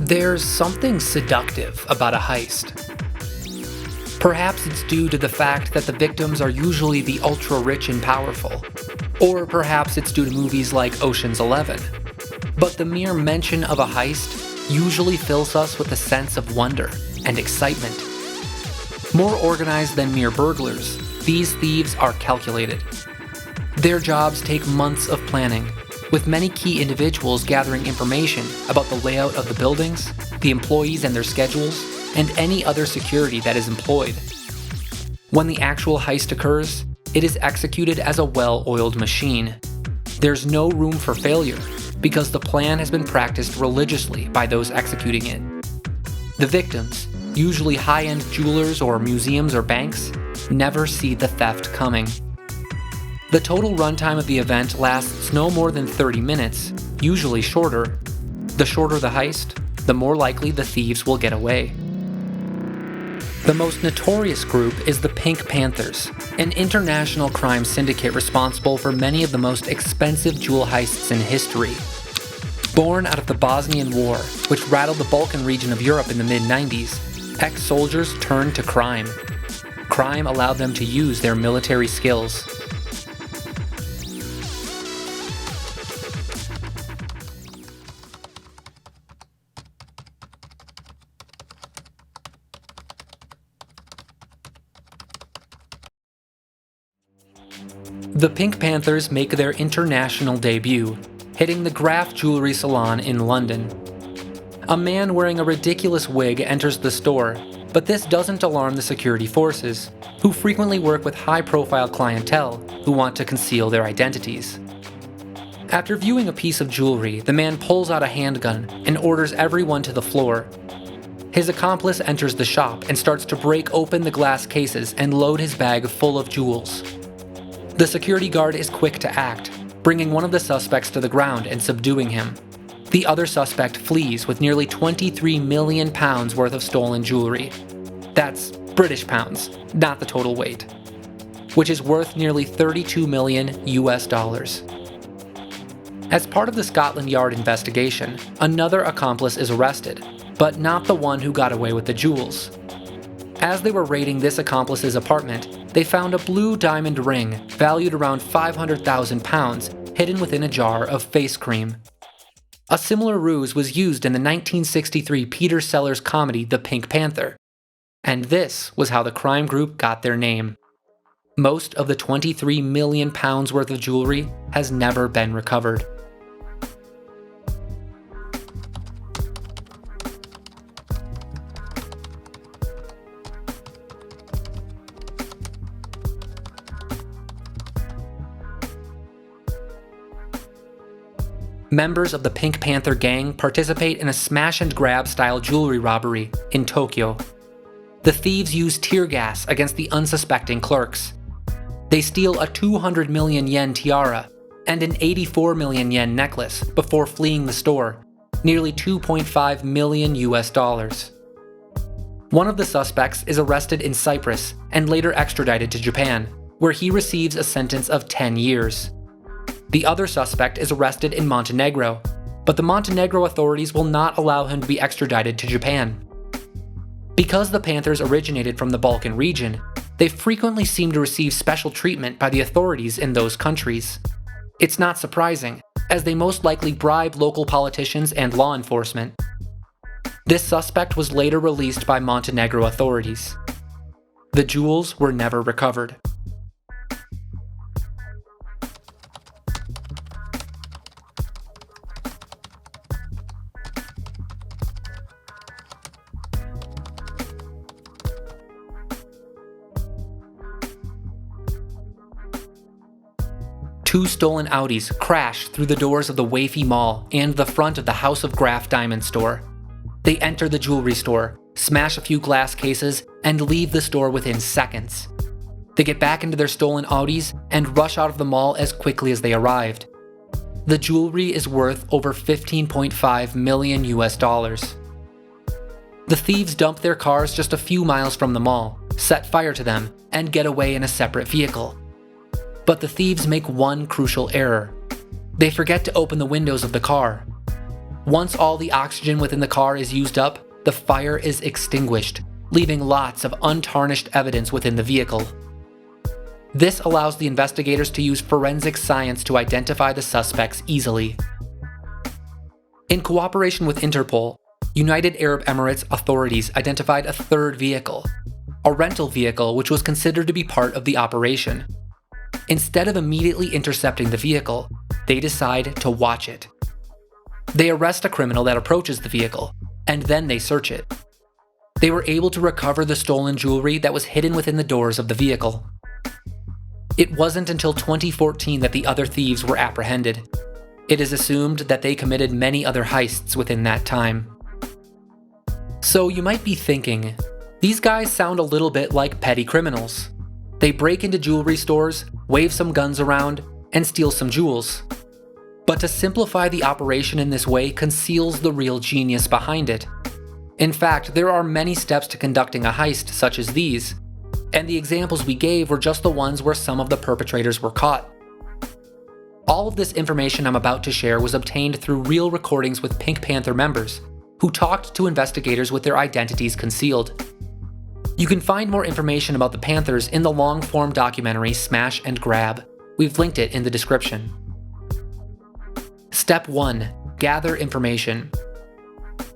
There's something seductive about a heist. Perhaps it's due to the fact that the victims are usually the ultra-rich and powerful. Or perhaps it's due to movies like Ocean's 11. But the mere mention of a heist usually fills us with a sense of wonder and excitement. More organized than mere burglars, these thieves are calculated. Their jobs take months of planning, with many key individuals gathering information about the layout of the buildings, the employees and their schedules, and any other security that is employed. When the actual heist occurs, it is executed as a well-oiled machine. There's no room for failure, because the plan has been practiced religiously by those executing it. The victims, usually high-end jewelers or museums or banks, never see the theft coming. The total runtime of the event lasts no more than 30 minutes, usually shorter. The shorter the heist, the more likely the thieves will get away. The most notorious group is the Pink Panthers, an international crime syndicate responsible for many of the most expensive jewel heists in history. Born out of the Bosnian War, which rattled the Balkan region of Europe in the mid-90s, ex-soldiers turned to crime. Crime allowed them to use their military skills. The Pink Panthers make their international debut, hitting the Graff Jewelry Salon in London. A man wearing a ridiculous wig enters the store, but this doesn't alarm the security forces, who frequently work with high-profile clientele who want to conceal their identities. After viewing a piece of jewelry, the man pulls out a handgun and orders everyone to the floor. His accomplice enters the shop and starts to break open the glass cases and load his bag full of jewels. The security guard is quick to act, bringing one of the suspects to the ground and subduing him. The other suspect flees with nearly £23 million worth of stolen jewelry. That's British pounds, not the total weight, which is worth nearly $32 million US. As part of the Scotland Yard investigation, another accomplice is arrested, but not the one who got away with the jewels. As they were raiding this accomplice's apartment, they found a blue diamond ring valued around £500,000 hidden within a jar of face cream. A similar ruse was used in the 1963 Peter Sellers comedy The Pink Panther. And this was how the crime group got their name. Most of the £23 million worth of jewelry has never been recovered. Members of the Pink Panther gang participate in a smash-and-grab style jewelry robbery in Tokyo. The thieves use tear gas against the unsuspecting clerks. They steal a 200 million yen tiara and an 84 million yen necklace before fleeing the store, nearly $2.5 million US. One of the suspects is arrested in Cyprus and later extradited to Japan, where he receives a sentence of 10 years. The other suspect is arrested in Montenegro, but the Montenegro authorities will not allow him to be extradited to Japan. Because the Panthers originated from the Balkan region, they frequently seem to receive special treatment by the authorities in those countries. It's not surprising, as they most likely bribe local politicians and law enforcement. This suspect was later released by Montenegro authorities. The jewels were never recovered. Two stolen Audis crash through the doors of the Wafy Mall and the front of the House of Graff diamond store. They enter the jewelry store, smash a few glass cases, and leave the store within seconds. They get back into their stolen Audis and rush out of the mall as quickly as they arrived. The jewelry is worth over $15.5 million US. The thieves dump their cars just a few miles from the mall, set fire to them, and get away in a separate vehicle. But the thieves make one crucial error. They forget to open the windows of the car. Once all the oxygen within the car is used up, the fire is extinguished, leaving lots of untarnished evidence within the vehicle. This allows the investigators to use forensic science to identify the suspects easily. In cooperation with Interpol, United Arab Emirates authorities identified a third vehicle, a rental vehicle which was considered to be part of the operation. Instead of immediately intercepting the vehicle, they decide to watch it. They arrest a criminal that approaches the vehicle, and then they search it. They were able to recover the stolen jewelry that was hidden within the doors of the vehicle. It wasn't until 2014 that the other thieves were apprehended. It is assumed that they committed many other heists within that time. So you might be thinking, these guys sound a little bit like petty criminals. They break into jewelry stores, wave some guns around, and steal some jewels. But to simplify the operation in this way conceals the real genius behind it. In fact, there are many steps to conducting a heist such as these, and the examples we gave were just the ones where some of the perpetrators were caught. All of this information I'm about to share was obtained through real recordings with Pink Panther members, who talked to investigators with their identities concealed. You can find more information about the Panthers in the long-form documentary Smash and Grab. We've linked it in the description. Step 1. Gather information.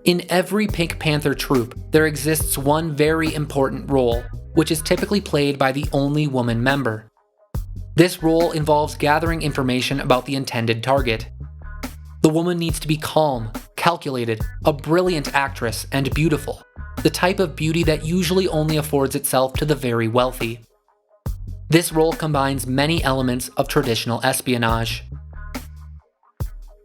In every Pink Panther troop, there exists one very important role, which is typically played by the only woman member. This role involves gathering information about the intended target. The woman needs to be calm, calculated, a brilliant actress, and beautiful, the type of beauty that usually only affords itself to the very wealthy. This role combines many elements of traditional espionage.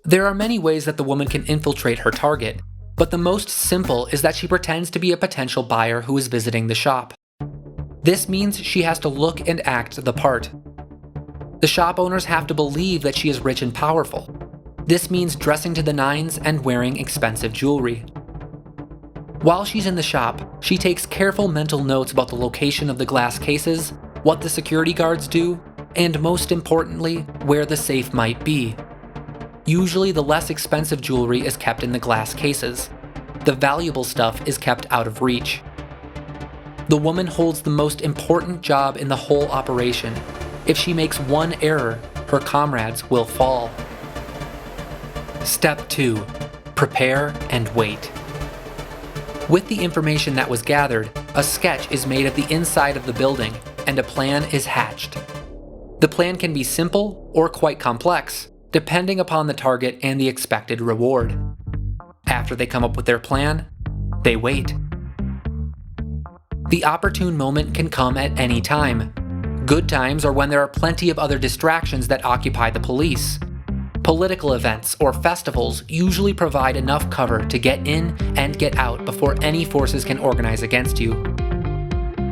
There are many ways that the woman can infiltrate her target, but the most simple is that she pretends to be a potential buyer who is visiting the shop. This means she has to look and act the part. The shop owners have to believe that she is rich and powerful. This means dressing to the nines and wearing expensive jewelry. While she's in the shop, she takes careful mental notes about the location of the glass cases, what the security guards do, and most importantly, where the safe might be. Usually the less expensive jewelry is kept in the glass cases. The valuable stuff is kept out of reach. The woman holds the most important job in the whole operation. If she makes one error, her comrades will fall. Step 2. Prepare and wait. With the information that was gathered, a sketch is made of the inside of the building, and a plan is hatched. The plan can be simple or quite complex, depending upon the target and the expected reward. After they come up with their plan, they wait. The opportune moment can come at any time. Good times are when there are plenty of other distractions that occupy the police. Political events or festivals usually provide enough cover to get in and get out before any forces can organize against you.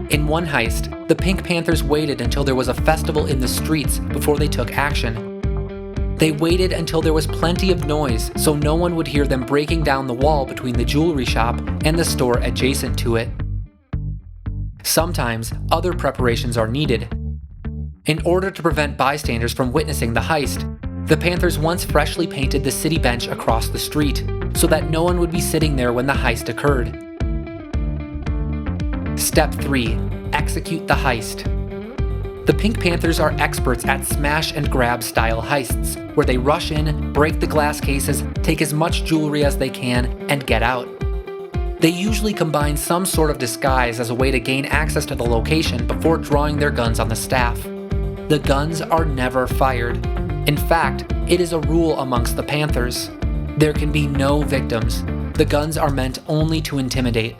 In one heist, the Pink Panthers waited until there was a festival in the streets before they took action. They waited until there was plenty of noise so no one would hear them breaking down the wall between the jewelry shop and the store adjacent to it. Sometimes, other preparations are needed. In order to prevent bystanders from witnessing the heist, the Panthers once freshly painted the city bench across the street so that no one would be sitting there when the heist occurred. Step 3. Execute the heist. The Pink Panthers are experts at smash and grab style heists, where they rush in, break the glass cases, take as much jewelry as they can, and get out. They usually combine some sort of disguise as a way to gain access to the location before drawing their guns on the staff. The guns are never fired. In fact, it is a rule amongst the Panthers. There can be no victims. The guns are meant only to intimidate.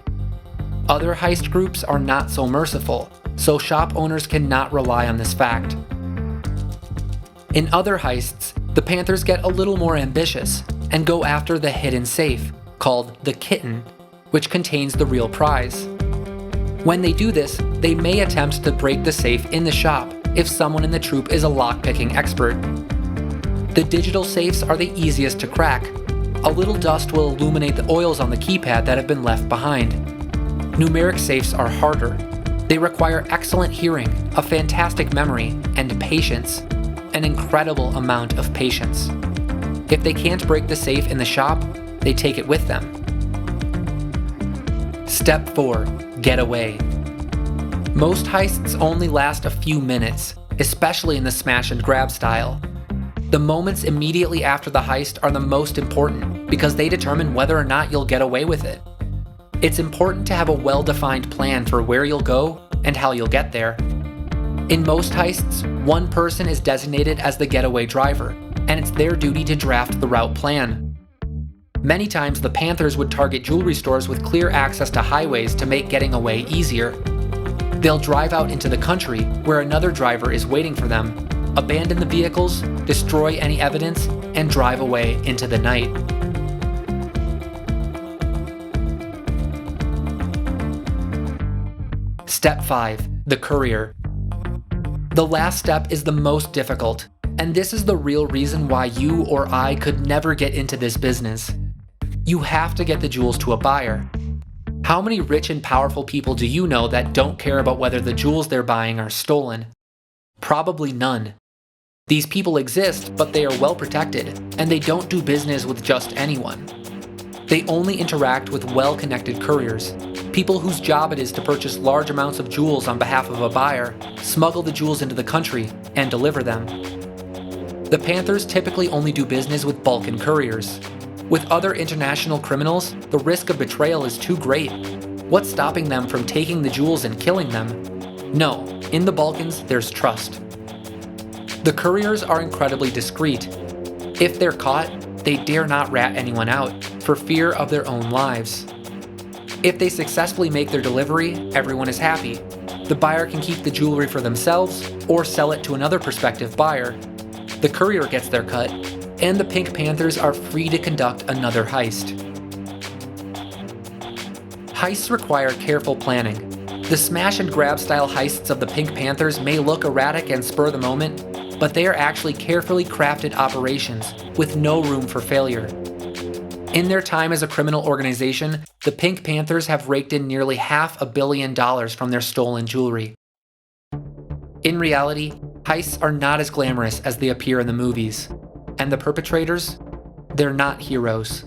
Other heist groups are not so merciful, so shop owners cannot rely on this fact. In other heists, the Panthers get a little more ambitious and go after the hidden safe, called the Kitten, which contains the real prize. When they do this, they may attempt to break the safe in the shop if someone in the troupe is a lockpicking expert. The digital safes are the easiest to crack. A little dust will illuminate the oils on the keypad that have been left behind. Numeric safes are harder. They require excellent hearing, a fantastic memory, and patience. An incredible amount of patience. If they can't break the safe in the shop, they take it with them. Step 4. Get away. Most heists only last a few minutes, especially in the smash and grab style. The moments immediately after the heist are the most important because they determine whether or not you'll get away with it. It's important to have a well-defined plan for where you'll go and how you'll get there. In most heists, one person is designated as the getaway driver, and it's their duty to draft the route plan. Many times the Panthers would target jewelry stores with clear access to highways to make getting away easier. They'll drive out into the country where another driver is waiting for them, abandon the vehicles, destroy any evidence, and drive away into the night. Step 5. The Courier. The last step is the most difficult, and this is the real reason why you or I could never get into this business. You have to get the jewels to a buyer. How many rich and powerful people do you know that don't care about whether the jewels they're buying are stolen? Probably none. These people exist, but they are well protected, and they don't do business with just anyone. They only interact with well-connected couriers, people whose job it is to purchase large amounts of jewels on behalf of a buyer, smuggle the jewels into the country, and deliver them. The Panthers typically only do business with Balkan couriers. With other international criminals, the risk of betrayal is too great. What's stopping them from taking the jewels and killing them? No, in the Balkans, there's trust. The couriers are incredibly discreet. If they're caught, they dare not rat anyone out, for fear of their own lives. If they successfully make their delivery, everyone is happy. The buyer can keep the jewelry for themselves, or sell it to another prospective buyer. The courier gets their cut, and the Pink Panthers are free to conduct another heist. Heists require careful planning. The smash and grab style heists of the Pink Panthers may look erratic and spur the moment, but they are actually carefully crafted operations with no room for failure. In their time as a criminal organization, the Pink Panthers have raked in nearly $500 million from their stolen jewelry. In reality, heists are not as glamorous as they appear in the movies, and the perpetrators, they're not heroes.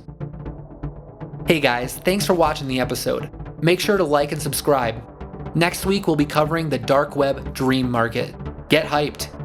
Hey guys, thanks for watching the episode. Make sure to like and subscribe. Next week we'll be covering the dark web dream market. Get hyped!